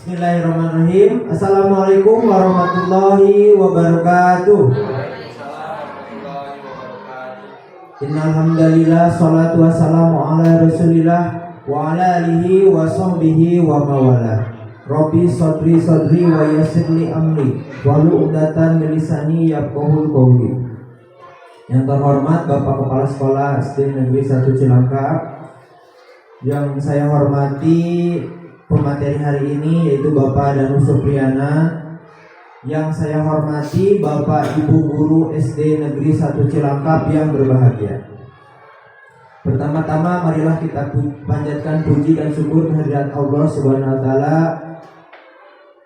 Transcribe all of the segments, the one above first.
Bismillahirrahmanirrahim. Assalamualaikum warahmatullahi wabarakatuh. Innal hamdalillah sholatu wassalamu ala Rasulillah wa ala alihi wa sahbihi wa mawala. Rabbi sadri wa yassirli amri wahlul 'uqdatam min lisani yafqahul qawli. Yang terhormat Bapak Kepala Sekolah SD Negeri 1 Cilangkap, yang saya hormati pemateri hari ini yaitu Bapak Danu Supriyana, yang saya hormati Bapak Ibu Guru SD Negeri 1 Cilangkap yang berbahagia. Pertama-tama marilah kita panjatkan puji dan syukur kehadirat Allah Subhanahu wa taala.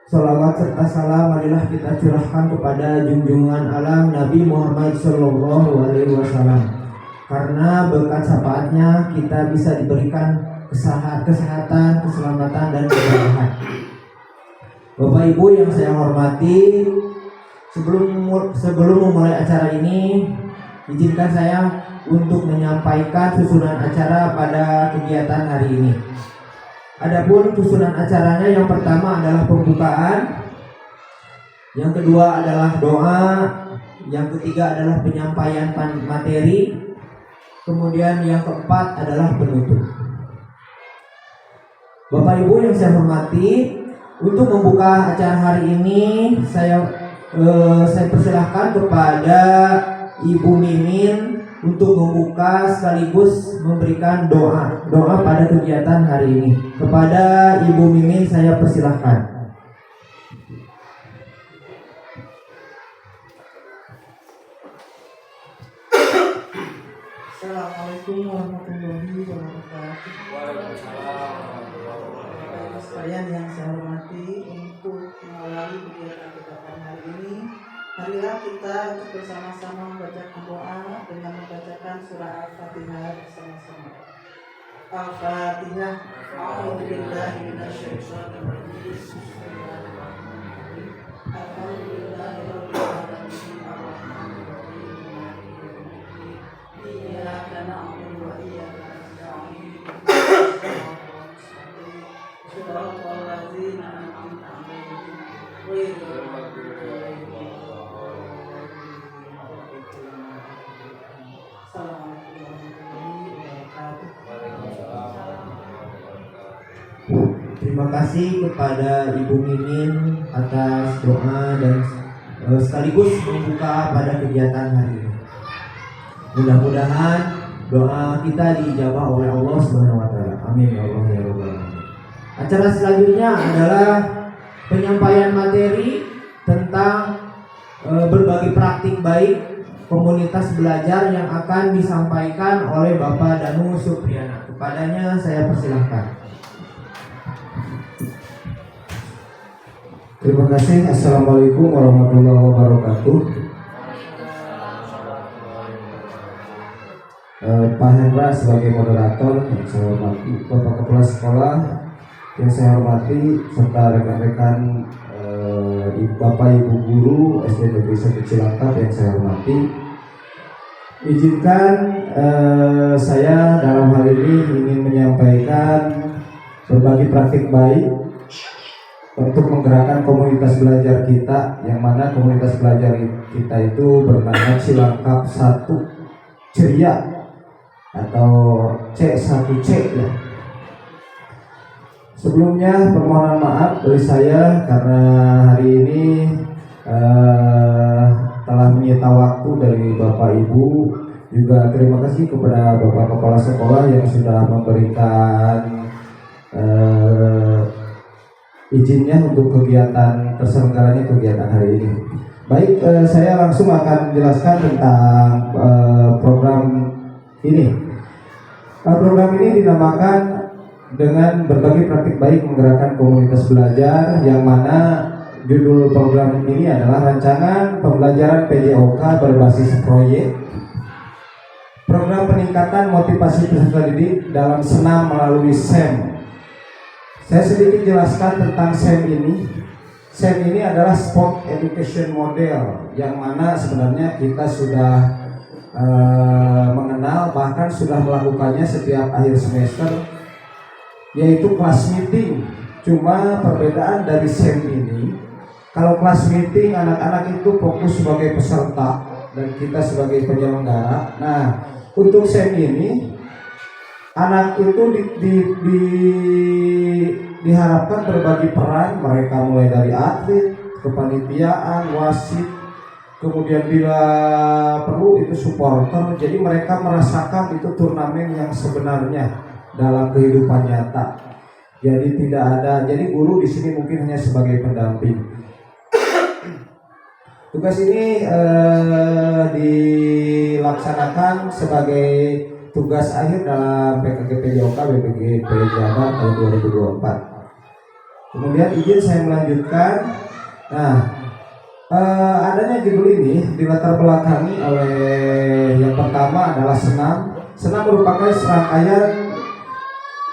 Salawat serta salam marilah kita curahkan kepada junjungan alam Nabi Muhammad sallallahu alaihi wasallam. Karena berkat syafaatnya kita bisa diberikan kesehatan, keselamatan, dan keberkahan. Bapak Ibu yang saya hormati, sebelum memulai acara ini, izinkan saya untuk menyampaikan susunan acara pada kegiatan hari ini. Adapun susunan acaranya, yang pertama adalah pembukaan, yang kedua adalah doa, yang ketiga adalah penyampaian materi, kemudian yang keempat adalah penutup. Bapak Ibu yang saya hormati, untuk membuka acara hari ini saya persilahkan kepada Ibu Mimin untuk membuka sekaligus memberikan doa pada kegiatan hari ini. Kepada Ibu Mimin saya persilahkan. Assalamualaikum warahmatullahi wabarakatuh. Sekalian yang saya hormati, untuk mengawali kegiatan hari ini, marilah kita bersama-sama membacakan doa dengan membacakan surah Al-Fatihah bersama-sama. Al-Fatihah. A'udzubillahi minasyaitonir rajim. Bismillahirrahmanirrahim. Alhamdulillahirabbil alamin. Iyyaka na'budu wa iyyaka nasta'in. Shiratal ladzina an'amta 'alaihim ghairil maghdubi 'alaihim waladdallin. Assalamualaikum warahmatullahi wabarakatuh. Terima kasih kepada Ibu Mimin atas doa dan sekaligus membuka pada kegiatan hari ini. Mudah-mudahan doa kita dijabah oleh Allah Subhanahu wa taala. Amin ya Allah ya rabbal alamin. Acara selanjutnya adalah penyampaian materi tentang berbagi praktik baik komunitas belajar yang akan disampaikan oleh Bapak Danu Supriyana. Kepadanya saya persilahkan. Terima kasih. Assalamualaikum warahmatullahi wabarakatuh. Pak Hendra sebagai moderator yang saya hormati, Bapak Kepala Sekolah yang saya hormati, serta rekan-rekan Bapak Ibu Guru SD Negeri 1 Cilangkap yang saya hormati, izinkan saya dalam hal ini ingin menyampaikan berbagi praktik baik untuk menggerakkan komunitas belajar kita, yang mana komunitas belajar kita itu bernama Cilangkap 1 Ceria atau C1C ya. Sebelumnya permohonan maaf dari saya karena hari ini telah menyita waktu dari Bapak Ibu. Juga terima kasih kepada Bapak Kepala Sekolah yang sudah memberikan izinnya untuk kegiatan terselenggaranya kegiatan hari ini. Baik, saya langsung akan menjelaskan tentang program ini. Program ini dinamakan dengan berbagi praktik baik menggerakkan komunitas belajar, yang mana judul program ini adalah rancangan pembelajaran PJOK berbasis proyek, program peningkatan motivasi peserta didik dalam senam melalui SEM. Saya sedikit jelaskan tentang SEM ini. SEM ini adalah Sport Education Model, yang mana sebenarnya kita sudah mengenal, bahkan sudah melakukannya setiap akhir semester, yaitu kelas meeting Cuma perbedaan dari SEM ini, kalau kelas meeting anak-anak itu fokus sebagai peserta dan kita sebagai penyelenggara. Nah, untuk SEM ini anak itu diharapkan berbagi peran, mereka mulai dari atlet, kepanitiaan, wasit, kemudian bila perlu itu supporter. Jadi mereka merasakan itu turnamen yang sebenarnya dalam kehidupan nyata. Jadi tidak ada, jadi guru di sini mungkin hanya sebagai pendamping. Tugas ini dilaksanakan sebagai tugas akhir dalam PKGP-JOK BPGP Jabar tahun 2024. Kemudian izin saya melanjutkan. Nah, adanya judul ini dilatar belakangi oleh yang pertama adalah senam. Senam merupakan serangkaian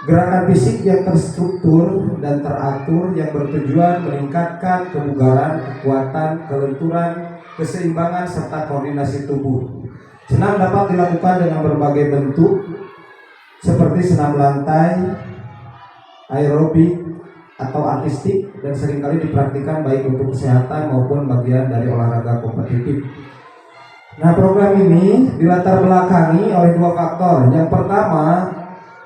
gerakan fisik yang terstruktur dan teratur yang bertujuan meningkatkan kebugaran, kekuatan, kelenturan, keseimbangan serta koordinasi tubuh. Senam dapat dilakukan dengan berbagai bentuk seperti senam lantai, aerobik, atau artistik, dan seringkali dipraktikkan baik untuk kesehatan maupun bagian dari olahraga kompetitif. Nah, program ini dilatar belakangi oleh dua faktor. Yang pertama,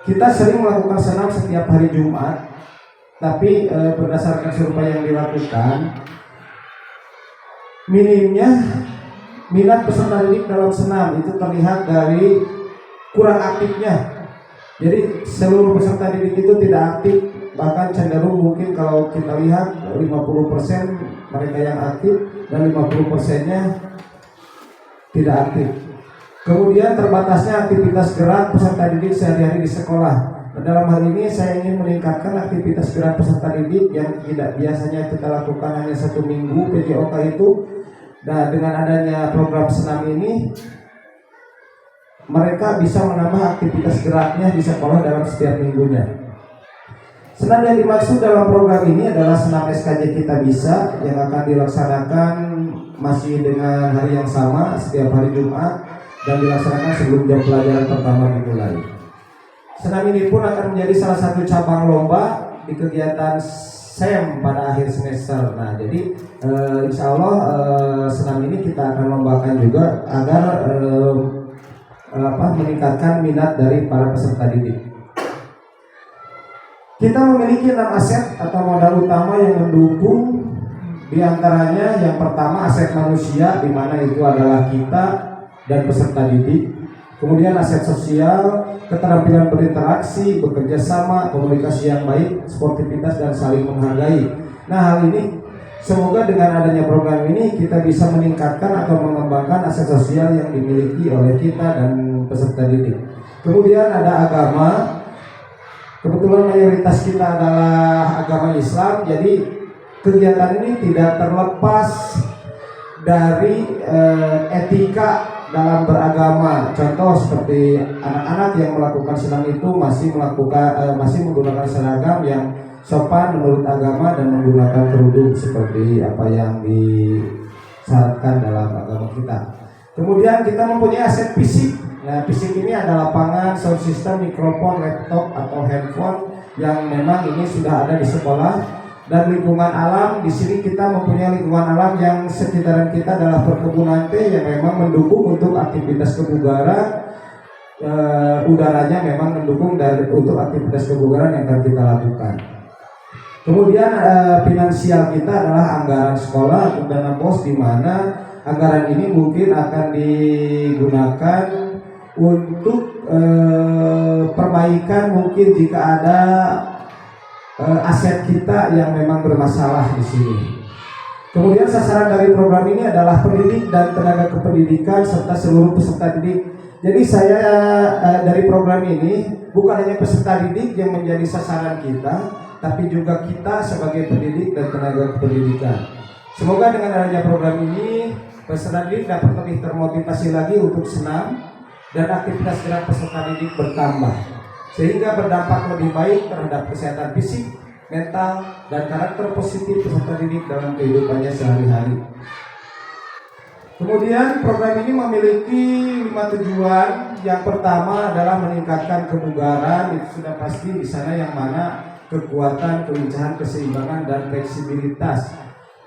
kita sering melakukan senam setiap hari Jumat, tapi berdasarkan survei yang dilakukan, minimnya minat peserta didik dalam senam itu terlihat dari kurang aktifnya. Jadi seluruh peserta didik itu tidak aktif, bahkan cenderung mungkin kalau kita lihat 50% mereka yang aktif dan 50%-nya tidak aktif. Kemudian terbatasnya aktivitas gerak peserta didik sehari-hari di sekolah. Dalam hal ini saya ingin meningkatkan aktivitas gerak peserta didik yang tidak biasanya kita lakukan hanya 1 minggu PJOK itu. Nah, dengan adanya program senam ini, mereka bisa menambah aktivitas geraknya di sekolah dalam setiap minggunya. Senam yang dimaksud dalam program ini adalah senam SKJ Kita Bisa yang akan dilaksanakan masih dengan hari yang sama setiap hari Jumat dan dilaksanakan sebelum jam pelajaran pertama dimulai. Senam ini pun akan menjadi salah satu cabang lomba di kegiatan SEM pada akhir semester. Nah, jadi insya Allah senam ini kita akan lombakan juga agar meningkatkan minat dari para peserta didik. Kita memiliki 6 aset atau modal utama yang mendukung, diantaranya yang pertama aset manusia, di mana itu adalah kita dan peserta didik. Kemudian aset sosial, keterampilan berinteraksi, bekerja sama, komunikasi yang baik, sportivitas dan saling menghargai. Nah, hal ini semoga dengan adanya program ini kita bisa meningkatkan atau mengembangkan aset sosial yang dimiliki oleh kita dan peserta didik. Kemudian ada agama. Kebetulan mayoritas kita adalah agama Islam, jadi kegiatan ini tidak terlepas dari etika dalam beragama. Contoh seperti anak-anak yang melakukan senam itu masih menggunakan seragam yang sopan menurut agama dan menggunakan kerudung seperti apa yang disyaratkan dalam agama kita. Kemudian kita mempunyai aset fisik. Nah, fisik ini ada lapangan, sound system, mikrofon, laptop atau handphone yang memang ini sudah ada di sekolah. Dan lingkungan alam, di sini kita mempunyai lingkungan alam yang sekitaran kita adalah perkebunan teh yang memang mendukung untuk aktivitas kebugaran. Udaranya memang mendukung untuk aktivitas kebugaran yang akan kita lakukan. Kemudian finansial kita adalah anggaran sekolah atau dana pos, di mana anggaran ini mungkin akan digunakan untuk perbaikan mungkin jika ada aset kita yang memang bermasalah di sini. Kemudian sasaran dari program ini adalah pendidik dan tenaga kependidikan serta seluruh peserta didik. Jadi saya dari program ini bukan hanya peserta didik yang menjadi sasaran kita, tapi juga kita sebagai pendidik dan tenaga kependidikan. Semoga dengan adanya program ini peserta didik dapat lebih termotivasi lagi untuk senam dan aktivitas gerak peserta didik bertambah, sehingga berdampak lebih baik terhadap kesehatan fisik, mental, dan karakter positif peserta didik dalam kehidupannya sehari-hari. Kemudian program ini memiliki 5 tujuan. Yang pertama adalah meningkatkan kebugaran, itu sudah pasti di sana, yang mana kekuatan, kelincahan, keseimbangan, dan fleksibilitas.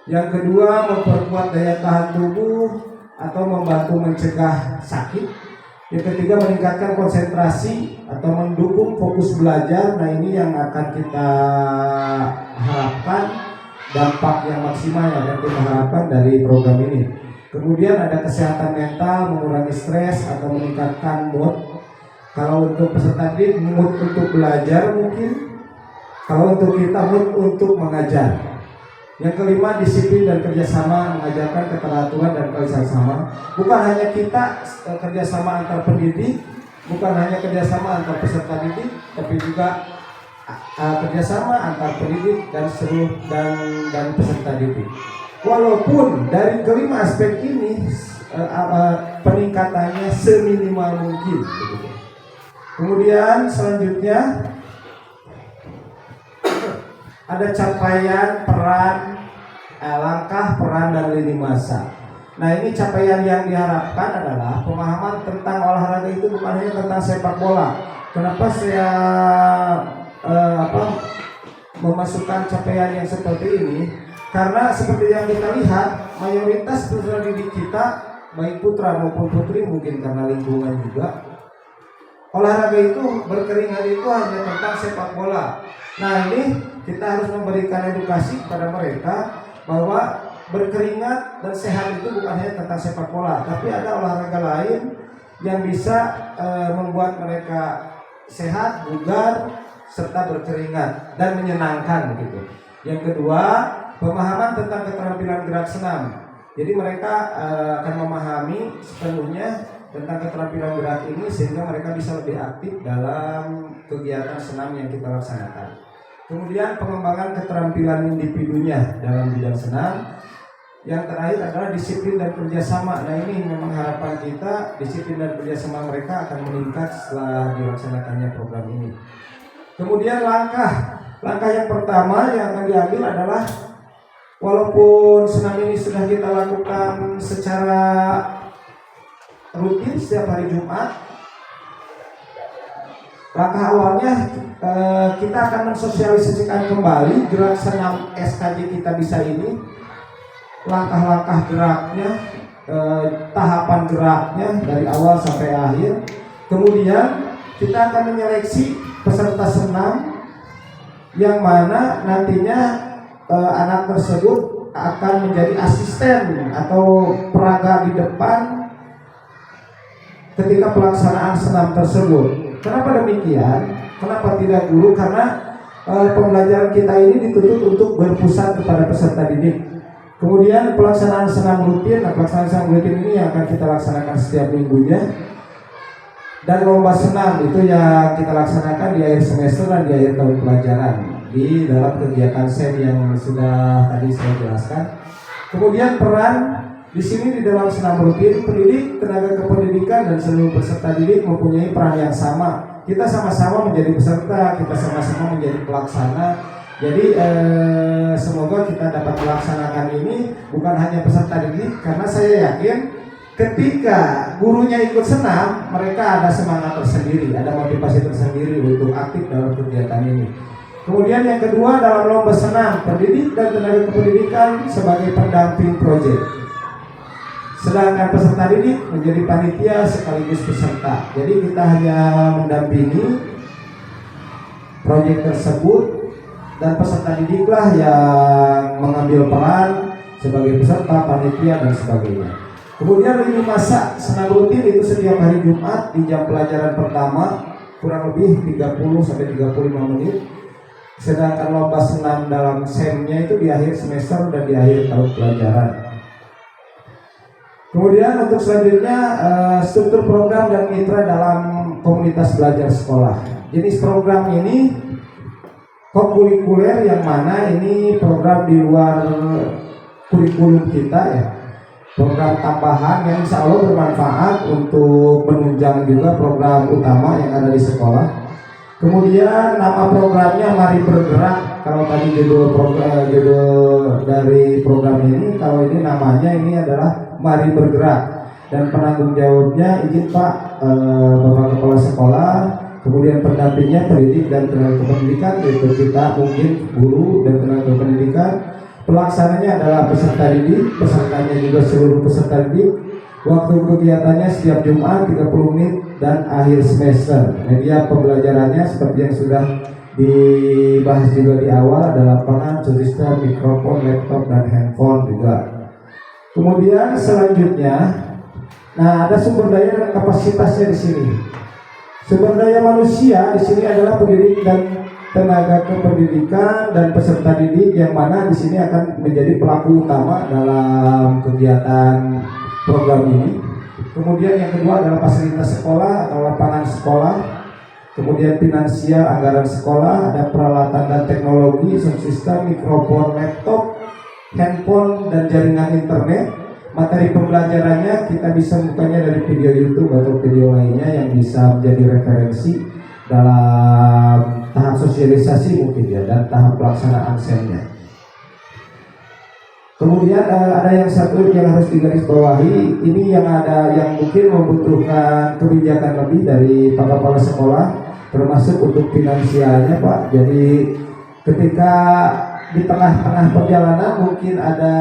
Yang kedua, memperkuat daya tahan tubuh atau membantu mencegah sakit. Yang ketiga, meningkatkan konsentrasi atau mendukung fokus belajar. Nah, ini yang akan kita harapkan, dampak yang maksimal yang akan kita harapkan dari program ini. Kemudian ada kesehatan mental, mengurangi stres atau meningkatkan mood. Kalau untuk peserta didik, mood untuk belajar mungkin. Kalau untuk kita, mood untuk mengajar. Yang kelima, disiplin dan kerjasama, mengajarkan keteraturan dan kerjasama. Bukan hanya kita kerjasama antar pendidik, bukan hanya kerjasama antar peserta didik, tapi juga kerjasama antar pendidik dan seluruh dan peserta didik. Walaupun dari kelima aspek ini peningkatannya seminimal mungkin. Kemudian selanjutnya ada capaian, peran, langkah, peran, dan lini masa. Nah, ini capaian yang diharapkan adalah pemahaman tentang olahraga itu bukan hanya tentang sepak bola. Kenapa saya memasukkan capaian yang seperti ini? Karena seperti yang kita lihat, mayoritas peserta didik kita, baik putra maupun putri, mungkin karena lingkungan juga, olahraga itu berkeringat itu hanya tentang sepak bola. Nah, ini kita harus memberikan edukasi kepada mereka bahwa berkeringat dan sehat itu bukan hanya tentang sepak bola, tapi ada olahraga lain yang bisa membuat mereka sehat, bugar, serta berkeringat dan menyenangkan begitu. Yang kedua, pemahaman tentang keterampilan gerak senam. Jadi mereka akan memahami sepenuhnya tentang keterampilan gerak ini sehingga mereka bisa lebih aktif dalam kegiatan senam yang kita laksanakan. Kemudian pengembangan keterampilan individunya dalam bidang senam. Yang terakhir adalah disiplin dan kerjasama. Nah, ini memang harapan kita, disiplin dan kerjasama mereka akan meningkat setelah dilaksanakannya program ini. Kemudian langkah yang pertama yang akan diambil adalah, walaupun senam ini sudah kita lakukan secara rutin setiap hari Jumat, langkah awalnya kita akan mensosialisasikan kembali gerak senam SKJ kita bisa ini, langkah-langkah geraknya, tahapan geraknya dari awal sampai akhir. Kemudian kita akan menyeleksi peserta senam yang mana nantinya anak tersebut akan menjadi asisten atau peraga di depan ketika pelaksanaan senam tersebut. Kenapa demikian? Kenapa tidak guru? Karena pembelajaran kita ini dituntut untuk berpusat kepada peserta didik. Kemudian pelaksanaan senam rutin ini yang akan kita laksanakan setiap minggunya. Dan lomba senam itu yang kita laksanakan di akhir semester dan di akhir tahun pelajaran di dalam kegiatan SEM yang sudah tadi saya jelaskan. Kemudian peran di sini di dalam senam rutin, pendidik, tenaga kependidikan dan seluruh peserta didik mempunyai peran yang sama. Kita sama-sama menjadi peserta, kita sama-sama menjadi pelaksana. Jadi semoga kita dapat melaksanakan ini bukan hanya peserta didik, karena saya yakin ketika gurunya ikut senam, mereka ada semangat tersendiri, ada motivasi tersendiri untuk aktif dalam kegiatan ini. Kemudian yang kedua, dalam lomba senam, pendidik dan tenaga kependidikan sebagai pendamping proyek. Sedangkan peserta didik menjadi panitia sekaligus peserta. Jadi kita hanya mendampingi proyek tersebut dan peserta didiklah yang mengambil peran sebagai peserta, panitia dan sebagainya. Kemudian lini masa senam rutin itu setiap hari Jumat di jam pelajaran pertama kurang lebih 30-35 menit. Sedangkan lomba senam dalam SEM-nya itu di akhir semester dan di akhir tahun pelajaran. Kemudian untuk selanjutnya struktur program dan mitra dalam komunitas belajar sekolah. Jenis program ini kokurikuler yang mana ini program di luar kurikulum kita ya. Program tambahan yang insya Allah bermanfaat untuk menunjang juga program utama yang ada di sekolah. Kemudian nama programnya Mari Bergerak. Kalau tadi judul dari program ini, kalau ini namanya ini adalah Mari Bergerak. Dan penanggung jawabnya izin Pak Bapak Kepala Sekolah, kemudian pendampingnya pendidik dan tenaga kependidikan, yaitu kita mungkin guru dan tenaga kependidikan. Pelaksananya adalah peserta didik, pesertanya juga seluruh peserta didik. Waktu kegiatannya setiap Jumat 30 menit dan akhir semester. Media pembelajarannya seperti yang sudah dibahas juga di awal, ada lapangan, sistem, mikrofon, laptop, dan handphone juga. Kemudian selanjutnya, nah ada sumber daya dan kapasitasnya di sini. Sumber daya manusia di sini adalah pendidik dan tenaga kependidikan dan peserta didik, yang mana di sini akan menjadi pelaku utama dalam kegiatan program ini. Kemudian yang kedua adalah fasilitas sekolah atau lapangan sekolah. Kemudian finansial, anggaran sekolah, ada peralatan dan teknologi, sound system, mikrofon, laptop, handphone, dan jaringan internet. Materi pembelajarannya kita bisa bukanya dari video YouTube atau video lainnya yang bisa menjadi referensi dalam tahap sosialisasi mungkin ya, dan tahap pelaksanaan SEM-nya. Kemudian ada yang satu yang harus digarisbawahi, ini yang mungkin membutuhkan kebijakan lebih dari Pak Kepala Sekolah, termasuk untuk finansialnya Pak. Jadi ketika di tengah-tengah perjalanan mungkin ada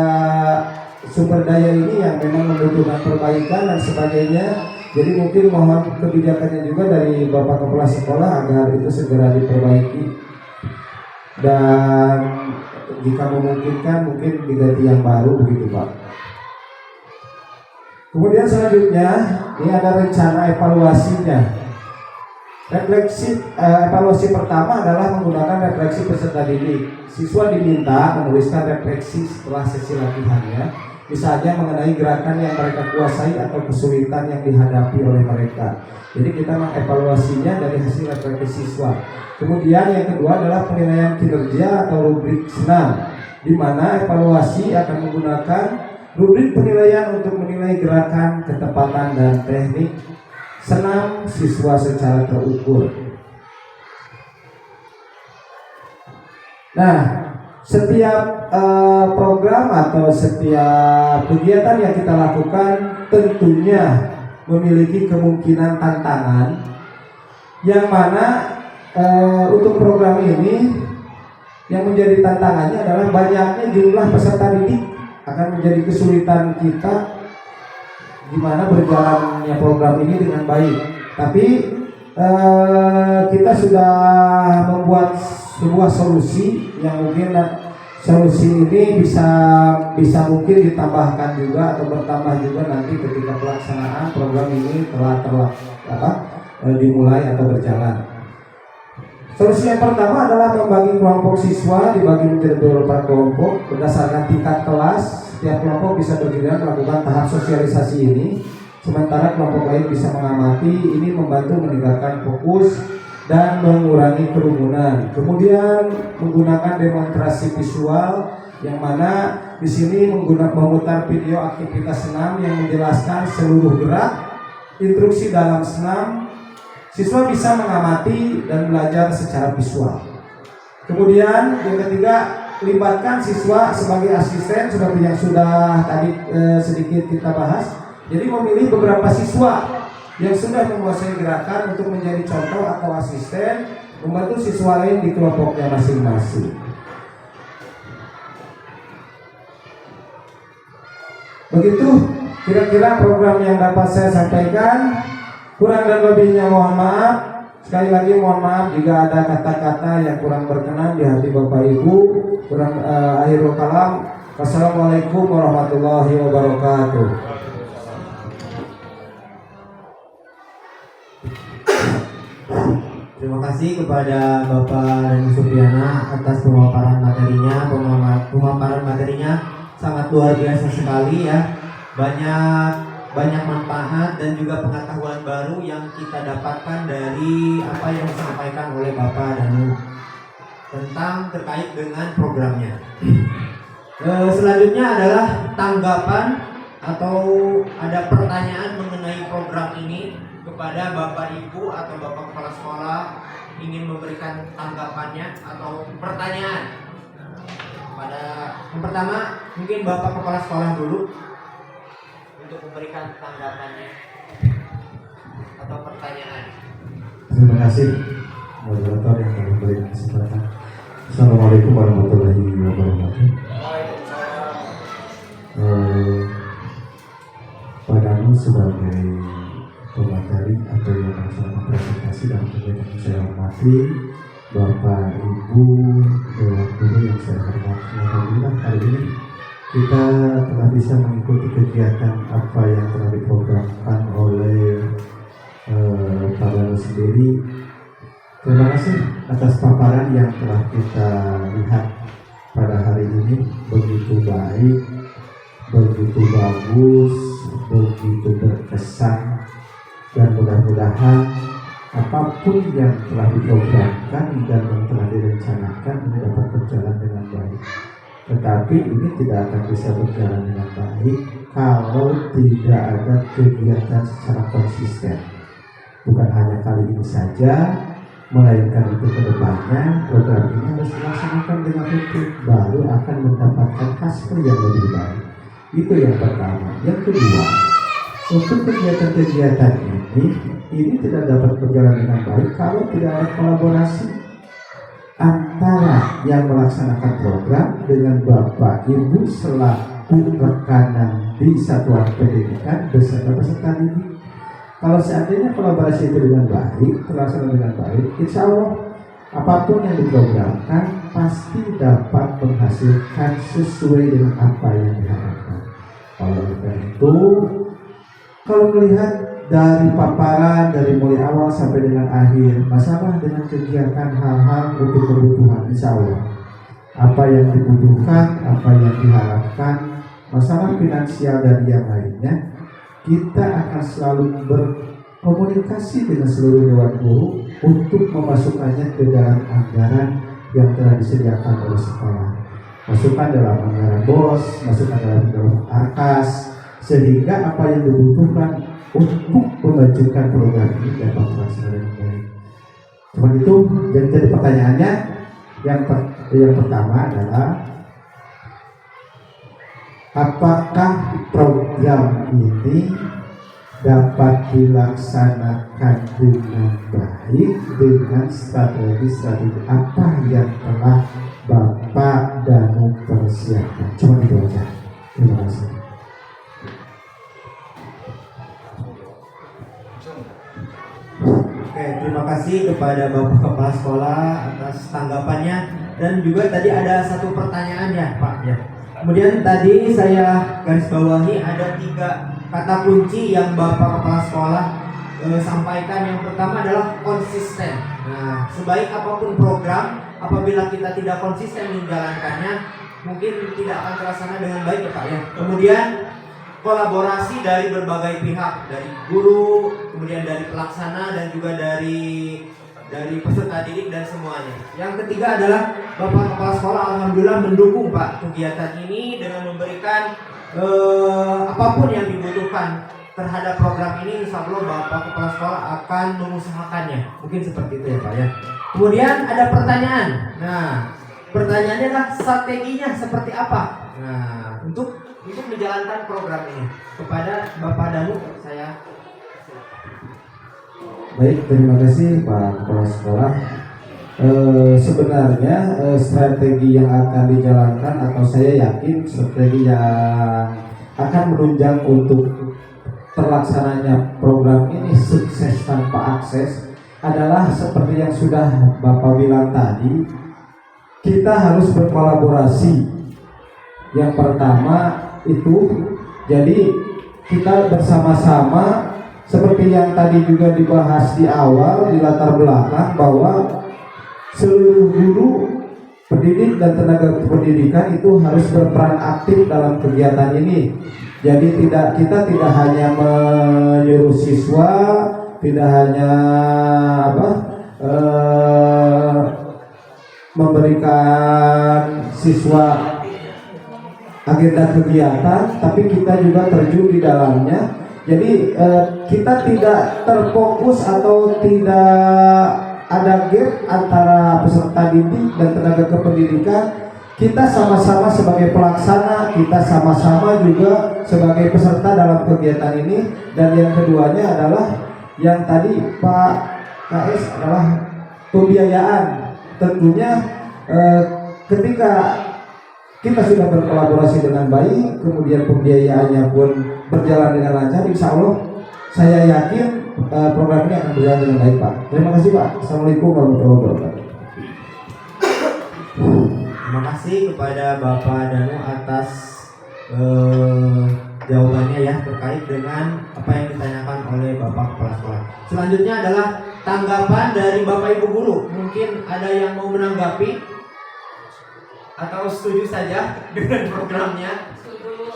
sumber daya ini yang memang membutuhkan perbaikan dan sebagainya. Jadi mungkin mohon kebijakannya juga dari Bapak Kepala Sekolah agar itu segera diperbaiki, dan jika memungkinkan mungkin diganti yang baru begitu Pak. Kemudian selanjutnya ini ada rencana evaluasinya. Evaluasi pertama adalah menggunakan refleksi peserta didik. Siswa diminta menuliskan refleksi setelah sesi latihannya, misalnya mengenai gerakan yang mereka kuasai atau kesulitan yang dihadapi oleh mereka. Jadi kita mengevaluasinya dari hasil refleksi siswa. Kemudian yang kedua adalah penilaian kinerja atau rubrik senam, di mana evaluasi akan menggunakan rubrik penilaian untuk menilai gerakan, ketepatan, dan teknik senam siswa secara terukur. Nah, setiap program atau setiap kegiatan yang kita lakukan tentunya memiliki kemungkinan tantangan, yang mana untuk program ini yang menjadi tantangannya adalah banyaknya jumlah peserta didik akan menjadi kesulitan kita gimana berjalannya program ini dengan baik. Tapi kita sudah membuat sebuah solusi yang mungkin solusi ini bisa mungkin ditambahkan juga atau bertambah juga nanti ketika pelaksanaan program ini telah dimulai atau berjalan. Solusi yang pertama adalah membagi kelompok siswa dibagi menjadi beberapa kelompok berdasarkan tingkat kelas. Setiap kelompok bisa bergiliran melakukan tahap sosialisasi ini, sementara kelompok lain bisa mengamati. Ini membantu meningkatkan fokus dan mengurangi kerumunan. Kemudian menggunakan demonstrasi visual, yang mana di sini memutar video aktivitas senam yang menjelaskan seluruh gerak, instruksi dalam senam. Siswa bisa mengamati dan belajar secara visual. Kemudian yang ketiga, libatkan siswa sebagai asisten seperti yang sudah tadi sedikit kita bahas. Jadi memilih beberapa siswa yang sudah menguasai gerakan untuk menjadi contoh atau asisten, membantu siswa lain di kelompoknya masing-masing. Begitu kira-kira program yang dapat saya sampaikan. Kurang dan lebihnya mohon maaf. Sekali lagi mohon maaf jika ada kata-kata yang kurang berkenan di hati Bapak Ibu. Akhirul kalam. Wassalamualaikum warahmatullahi wabarakatuh. Terima kasih kepada Bapak Dani Supriyana atas pemaparan materinya sangat luar biasa sekali ya. Banyak manfaat dan juga pengetahuan baru yang kita dapatkan dari apa yang disampaikan oleh Bapak Danu tentang terkait dengan programnya. Selanjutnya adalah tanggapan atau ada pertanyaan mengenai program ini kepada Bapak Ibu atau Bapak Kepala Sekolah ingin memberikan tanggapannya atau pertanyaan. Yang pertama mungkin Bapak Kepala Sekolah dulu untuk memberikan tanggapannya atau pertanyaan. Terima kasih moderator yang telah memberikan kesempatan. Assalamualaikum warahmatullahi wabarakatuh. Pak Danu sebagai pemateri atau yang melaksanakan presentasi dalam kegiatan yang saya hormati, Bapak Ibu Dewan Guru yang saya hormati, alhamdulillah hari ini kita telah bisa mengikuti kegiatan apa yang telah diprogramkan oleh Pak Danu sendiri. Terima kasih atas paparan yang telah kita lihat pada hari ini, begitu baik, begitu bagus, begitu berkesan, dan mudah-mudahan apapun yang telah diprogramkan dan yang telah direncanakan ini dapat berjalan dengan baik. Tetapi ini tidak akan bisa berjalan dengan baik kalau tidak ada kegiatan secara konsisten. Bukan hanya kali ini saja, melainkan itu ke depannya program ini harus dilaksanakan dengan utuh, baru akan mendapatkan hasil yang lebih baik. Itu yang pertama. Yang kedua, untuk kegiatan-kegiatan ini tidak dapat berjalan dengan baik kalau tidak ada kolaborasi antara yang melaksanakan program dengan Bapak Ibu selaku rekanan di satuan pendidikan beserta peserta didik. Kalau seandainya kolaborasi itu dengan baik, terlaksana dengan baik, insya Allah apapun yang diprogramkan pasti dapat menghasilkan sesuai dengan apa yang diharapkan. Oleh karena itu, kalau melihat dari paparan dari mulai awal sampai dengan akhir, masalah dengan kegiatan hal-hal untuk kebutuhan, insya Allah apa yang dibutuhkan, apa yang diharapkan, masalah finansial dan yang lainnya, kita akan selalu berkomunikasi dengan seluruh dewan guru untuk memasukkannya ke dalam anggaran yang telah disediakan oleh sekolah. Masukkan dalam anggaran BOS, masukkan dalam ARKAS, sehingga apa yang dibutuhkan untuk memajukan program ini dapat terlaksana dengan baik. Cuma itu yang jadi pertanyaannya. Yang pertama adalah, apakah program ini dapat dilaksanakan dengan baik dengan strategi apa yang telah Bapak Danu persiapkan? Cuma itu aja. Terima kasih. Oke, terima kasih kepada Bapak Kepala Sekolah atas tanggapannya, dan juga tadi ada satu pertanyaan ya Pak ya. Kemudian tadi saya garis bawahi ada 3 kata kunci yang Bapak Kepala Sekolah sampaikan. Yang pertama adalah konsisten. Nah, sebaik apapun program, apabila kita tidak konsisten menjalankannya, mungkin tidak akan terlaksana dengan baik ya Pak ya. Kemudian kolaborasi dari berbagai pihak, dari guru, kemudian dari pelaksana, dan juga dari peserta didik dan semuanya. Yang ketiga adalah Bapak Kepala Sekolah alhamdulillah mendukung Pak kegiatan ini dengan memberikan apapun yang dibutuhkan terhadap program ini. Insya Allah Bapak Kepala Sekolah akan mengusahakannya. Mungkin seperti itu ya Pak ya. Kemudian ada pertanyaan. Nah, pertanyaannya adalah strateginya seperti apa? Nah, untuk menjalankan program ini kepada Bapak Danu, saya. Baik, terima kasih Pak Kepala Sekolah. Sebenarnya strategi yang akan dijalankan, atau saya yakin strategi yang akan menunjang untuk terlaksananya program ini sukses tanpa akses adalah seperti yang sudah Bapak bilang tadi, kita harus berkolaborasi. Yang pertama itu, jadi kita bersama-sama seperti yang tadi juga dibahas di awal, di latar belakang, bahwa seluruh guru, pendidik dan tenaga pendidikan itu harus berperan aktif dalam kegiatan ini. Jadi kita tidak hanya menyuruh siswa, tidak hanya memberikan siswa agenda kegiatan, tapi kita juga terjun di dalamnya. Jadi kita tidak terfokus atau tidak ada gap antara peserta didik dan tenaga kependidikan. Kita sama-sama sebagai pelaksana, kita sama-sama juga sebagai peserta dalam kegiatan ini. Dan yang keduanya adalah yang tadi Pak KS adalah pembiayaan. Tentunya ketika kita sudah berkolaborasi dengan baik, kemudian pembiayaannya pun berjalan dengan lancar, insya Allah saya yakin program ini akan berjalan dengan baik, Pak. Terima kasih, Pak. Assalamualaikum warahmatullahi wabarakatuh. Terima kasih kepada Bapak Danu atas jawabannya ya terkait dengan apa yang ditanyakan oleh Bapak Kepala Sekolah. Selanjutnya adalah tanggapan dari Bapak Ibu Guru. Mungkin ada yang mau menanggapi atau setuju saja dengan programnya? Setuju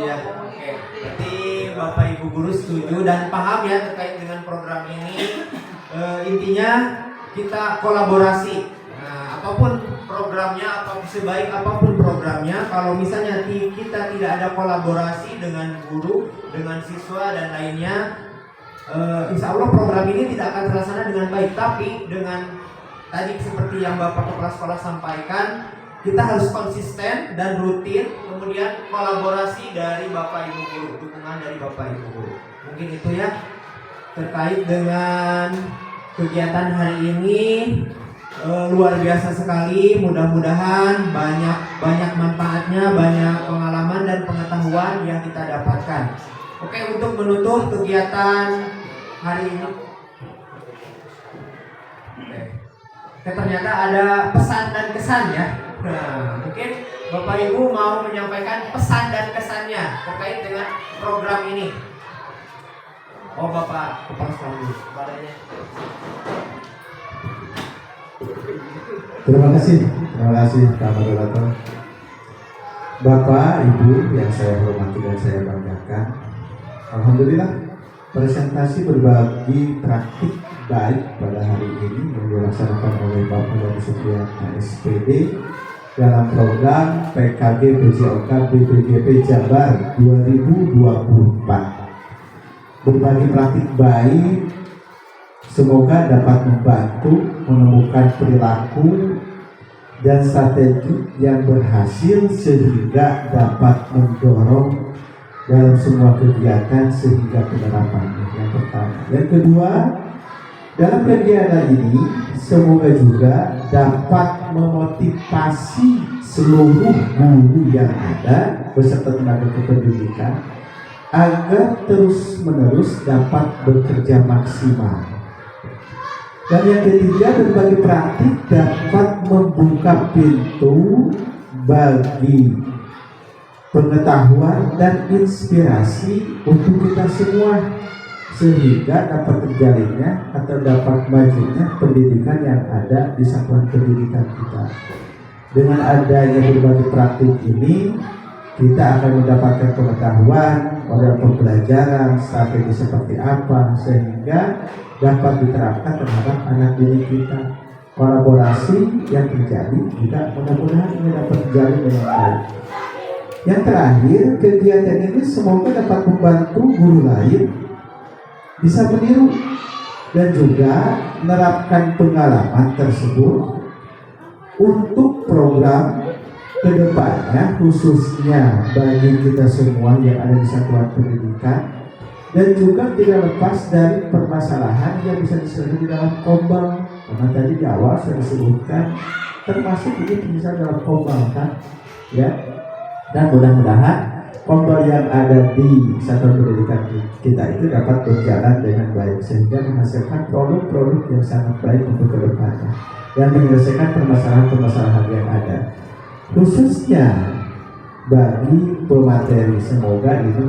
ya. Oke. Berarti Bapak Ibu Guru setuju dan paham ya terkait dengan program ini. Intinya kita kolaborasi. Nah, apapun programnya, atau sebaik apapun programnya, kalau misalnya kita tidak ada kolaborasi dengan guru, dengan siswa dan lainnya, insya Allah program ini tidak akan terlaksana dengan baik. Tapi dengan tadi seperti yang Bapak Kepala Sekolah sampaikan, kita harus konsisten dan rutin, kemudian kolaborasi dari Bapak Ibu Guru, dukungan dari Bapak Ibu Guru. Mungkin itu ya terkait dengan kegiatan hari ini. Luar biasa sekali, mudah-mudahan banyak manfaatnya, banyak pengalaman dan pengetahuan yang kita dapatkan. Oke, untuk menutup kegiatan hari ini, ternyata ada pesan dan kesan ya. Nah, mungkin Bapak Ibu mau menyampaikan pesan dan kesannya terkait dengan program ini. Oh, Bapak Kepala Sekolah dulu, badannya. Terima kasih Pak Moderator. Bapak, Ibu yang saya hormati dan saya banggakan, alhamdulillah presentasi berbagi praktik baik pada hari ini yang dilaksanakan oleh Bapak Danu Supriyatna SPD dalam program PKG PJOK BPGP Jabar 2024. Berbagi praktik baik semoga dapat membantu menemukan perilaku dan strategi yang berhasil sehingga dapat mendorong dalam semua kegiatan sehingga penerapannya. Yang pertama. Yang kedua, dalam kegiatan ini semoga juga dapat memotivasi seluruh guru yang ada beserta tenaga kependidikan agar terus-menerus dapat bekerja maksimal. Dan yang ketiga, berbagi praktik dapat membuka pintu bagi pengetahuan dan inspirasi untuk kita semua sehingga dapat terjalinnya atau dapat majunya pendidikan yang ada di satuan pendidikan kita. Dengan adanya berbagi praktik ini, kita akan mendapatkan pengetahuan, model pembelajaran, strategi seperti apa sehingga dapat diterapkan terhadap anak didik kita. Kolaborasi yang terjadi juga mudah-mudahan ini dapat terjadi dengan baik. Yang terakhir, kegiatan ini semoga dapat membantu guru lain bisa meniru dan juga menerapkan pengalaman tersebut untuk program kedepannya, khususnya bagi kita semua yang ada di satuan pendidikan. Dan juga tidak lepas dari permasalahan yang bisa diselesaikan di dalam kombal. Karena tadi di awal saya disebutkan termasuk ini bisa dalam kombal kan, ya. Dan mudah-mudahan kombal yang ada di satuan pendidikan kita itu dapat berjalan dengan baik sehingga menghasilkan produk-produk yang sangat baik untuk kedepannya dan menyelesaikan permasalahan-permasalahan yang ada. Khususnya bagi pemateri, semoga ini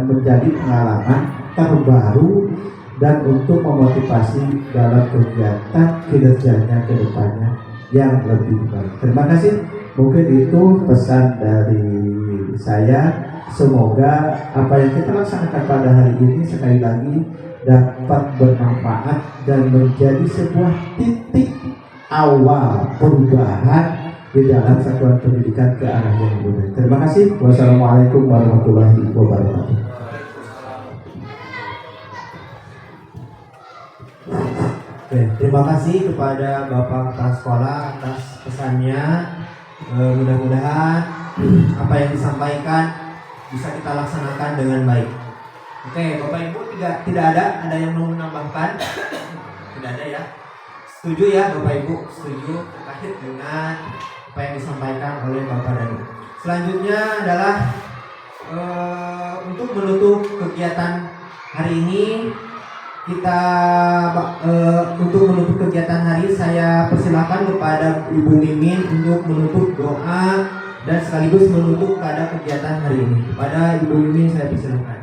menjadi pengalaman terbaru dan untuk memotivasi dalam kegiatan kinerjanya ke depannya yang lebih baik. Terima kasih. Mungkin itu pesan dari saya. Semoga apa yang kita laksanakan pada hari ini sekali lagi dapat bermanfaat dan menjadi sebuah titik awal perubahan di dalam satuan pendidikan ke arah yang lebih baik. Terima kasih. Wassalamualaikum warahmatullahi wabarakatuh. Oke, terima kasih kepada Bapak Kepala Sekolah atas pesannya. Mudah-mudahan apa yang disampaikan bisa kita laksanakan dengan baik. Oke, Bapak Ibu tidak ada yang mau menambahkan? Tidak ada ya. Setuju ya Bapak Ibu? Setuju terkait dengan apa yang disampaikan oleh Bapak dan Ibu. Selanjutnya adalah untuk menutup kegiatan hari ini kita untuk menutup kegiatan hari saya persilakan kepada Ibu Mimin untuk menutup doa dan sekaligus menutup pada kegiatan hari ini. Kepada Ibu Mimin saya persilakan.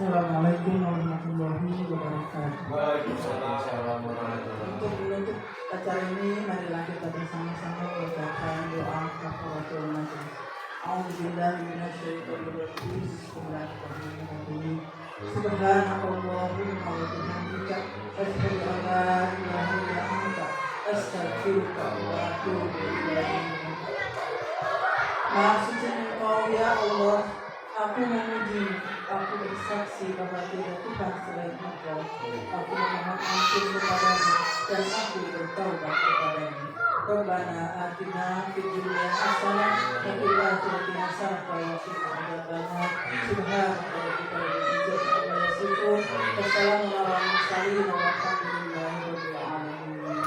Assalamualaikum warahmatullahi wabarakatuh. Waalaikumsalam warahmatullahi wabarakatuh. Untuk menutup acara ini, marilah kita bersama-sama membacakan doa kafaratul majlis. A'udzubillahi minasyaitonir rajim. Bismillahirrahmanirrahim. Subhanakallahumma wa bihamdika asyhadu an la ilaha illa anta astaghfiruka wa atubu ilaik. Maha suci Engkau ya Allah, aku memuji, aku bersaksi bahwa tidak Tuhan selain Engkau. Aku memohon ampun kepadamu dan aku bertaubat kepadamu. Rabbana atina fid dunya hasanah wa fil akhirati hasanah wa qina adzabannar. Subhanaka rabbika rabbil izzati amma yasifun. Wassalamu ala mursalin walhamdulillahi rabbil alamin.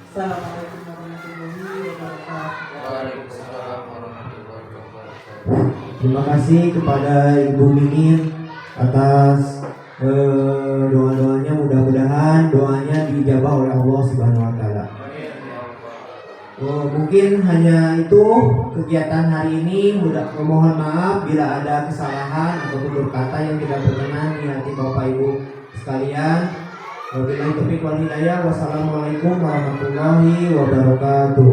Assalamualaikum warahmatullahi wabarakatuh. Waalaikumsalam warahmatullahi wabarakatuh. Terima kasih kepada Ibu Mimin atas doa-doanya, mudah-mudahan doanya dijabah oleh Allah Subhanahu wa taala. Mungkin hanya itu kegiatan hari ini. Mohon maaf bila ada kesalahan atau tutur kata yang tidak berkenan di hati Bapak Ibu sekalian. Wabillahi taufiq wal hidayah. Wassalamualaikum warahmatullahi wabarakatuh.